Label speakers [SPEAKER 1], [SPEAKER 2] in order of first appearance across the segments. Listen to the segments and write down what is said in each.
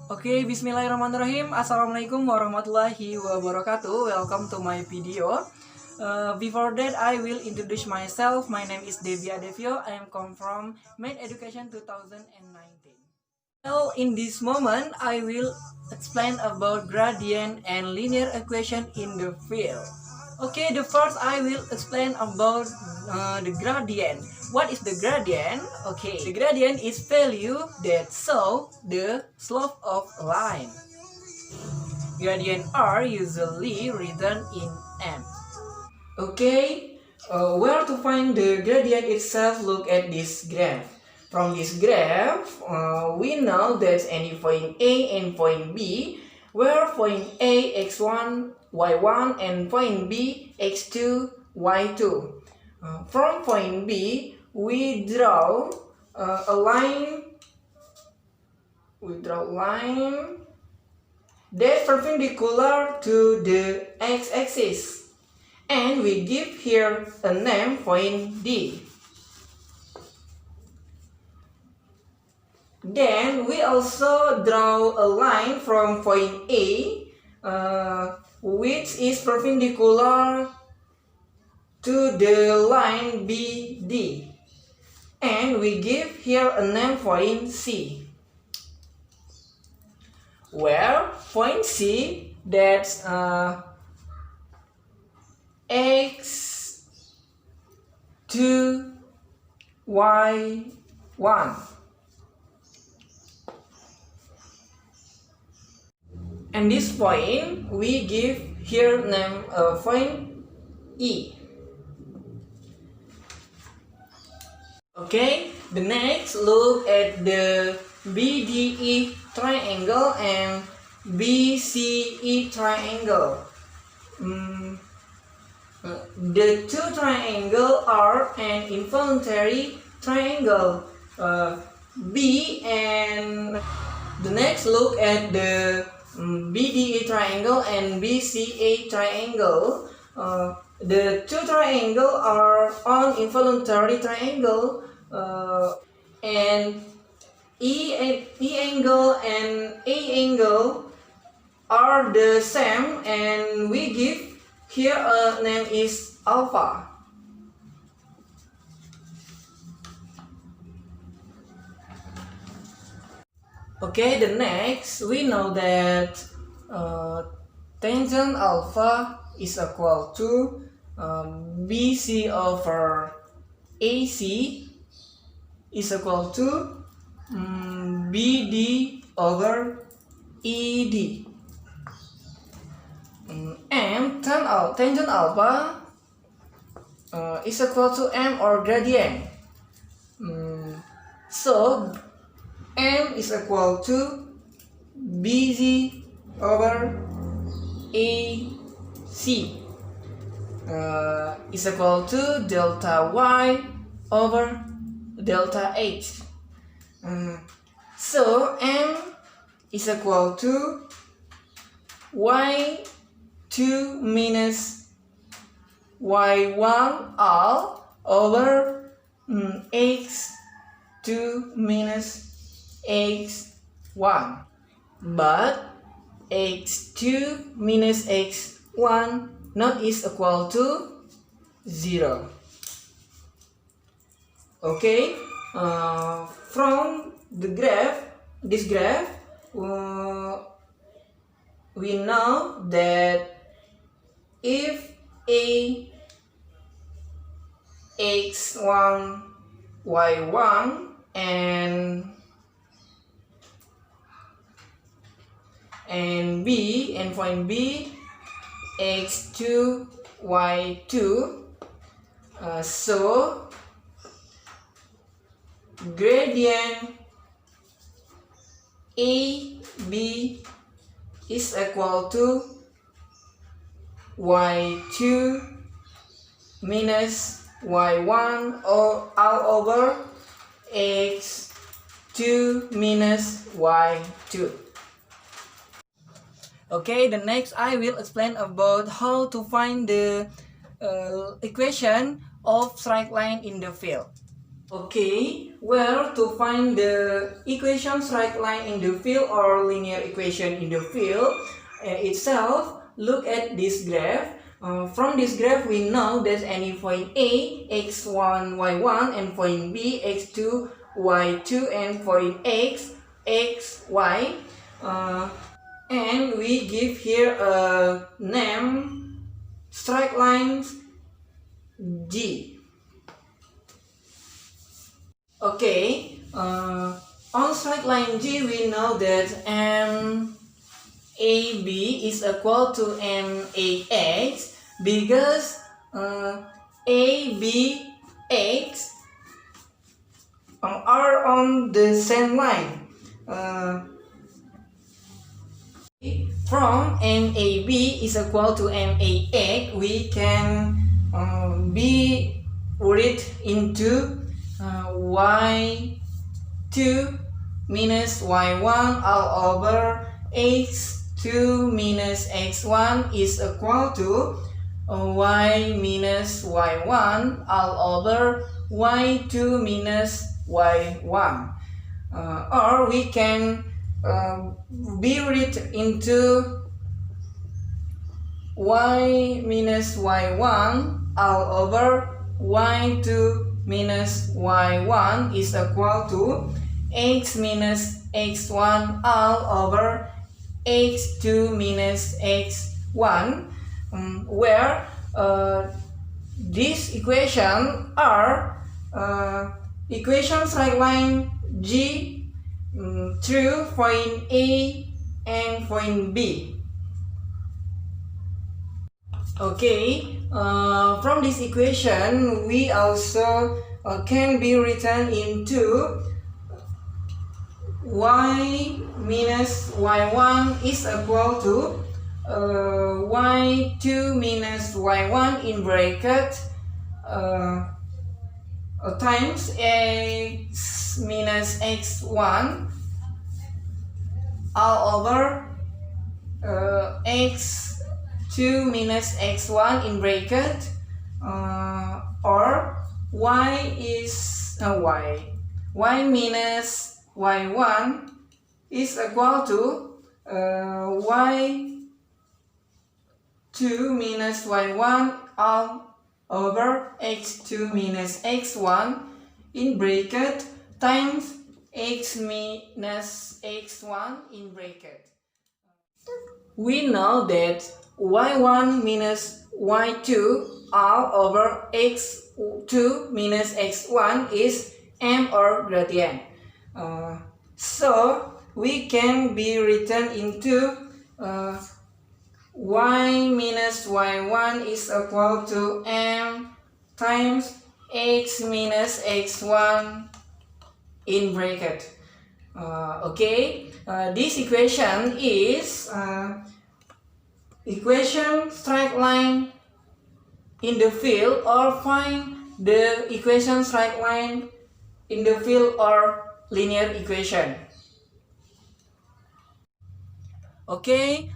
[SPEAKER 1] Oke, bismillahirrahmanirrahim. Assalamualaikum warahmatullahi wabarakatuh. Welcome to my video. Before that, I will introduce myself. My name is Debi Ade Pyo. I am come from M.Ed Education 2019. Well, in this moment, I will explain about gradient and linear equation in the field. Okay, the first I will explain about the gradient. What is the gradient? Okay, the gradient is value that show the slope of a line. Gradient are usually written in M. Okay, where to find the gradient itself? Look at this graph. From this graph, we know that any point A and point B, where point A x1, y1 and point B x2, y2. From point B, we draw a line. We draw a line that perpendicular to the x-axis, and we give here a name point D. Then we also draw a line from point A, which is perpendicular to the line BD, and we give here a name point C. Where point C, that's x2, y1. And this point we give here name point E. Okay, the next look at the BDE triangle and BCE triangle. The two triangles are an involuntary triangle, B, and the next look at the BDE triangle and BCA triangle. The two triangles are on involuntary triangle, and E angle and A angle are the same, and we give here a name is alpha. Okay, the next we know that tangent alpha is equal to BC over AC is equal to BD over ED. And tangent alpha is equal to M or gradient. So M is equal to BC over AC is equal to delta Y over delta H. So M is equal to Y2 minus Y1 all over X2 minus X1, but X2 minus X1 not is equal to 0. Okay, from the graph, this graph, we know that if A x1 y1 and B and point B x2 y2, so gradient AB is equal to y2 minus y1 all over x2 minus y2. Okay, the next I will explain about how to find the equation of straight line in the field. Okay, well, to find the equation straight line in the field or linear equation in the field itself, look at this graph. From this graph, we know that any point A, x1, y1, and point B, x2, y2, and point X, xy. And we give here a name straight lines G. Okay, on straight line G, we know that MAB is equal to MAX because ABX are on the same line. From MAB is equal to MAX, we can be read into y2 minus y1 all over x2 minus x1 is equal to y minus y1 all over y2 minus y1. Or we can be read into y minus y1 all over y2 minus y1 is equal to x minus x1 all over x2 minus x1, where this equation are equation straight line G through point A and point B. Okay, from this equation, we also can be written into y minus y1 is equal to y2 minus y1 in bracket times x minus x1 all over x2 minus x1 in bracket or y minus y1 is equal to y2 minus y1 all over x2 minus x1 in bracket times x minus x1 in bracket. We know that y1 minus y2 all over x2 minus x1 is m or gradient. So we can be written into y minus y1 is equal to m times x minus x1 in bracket. Okay, this equation is equation straight line in the field, or find the equation straight line in the field or linear equation. Okay,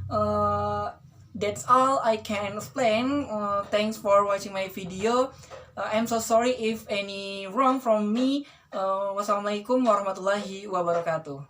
[SPEAKER 1] that's all I can explain. Thanks for watching my video. I'm so sorry if any wrong from me. Wassalamualaikum warahmatullahi wabarakatuh.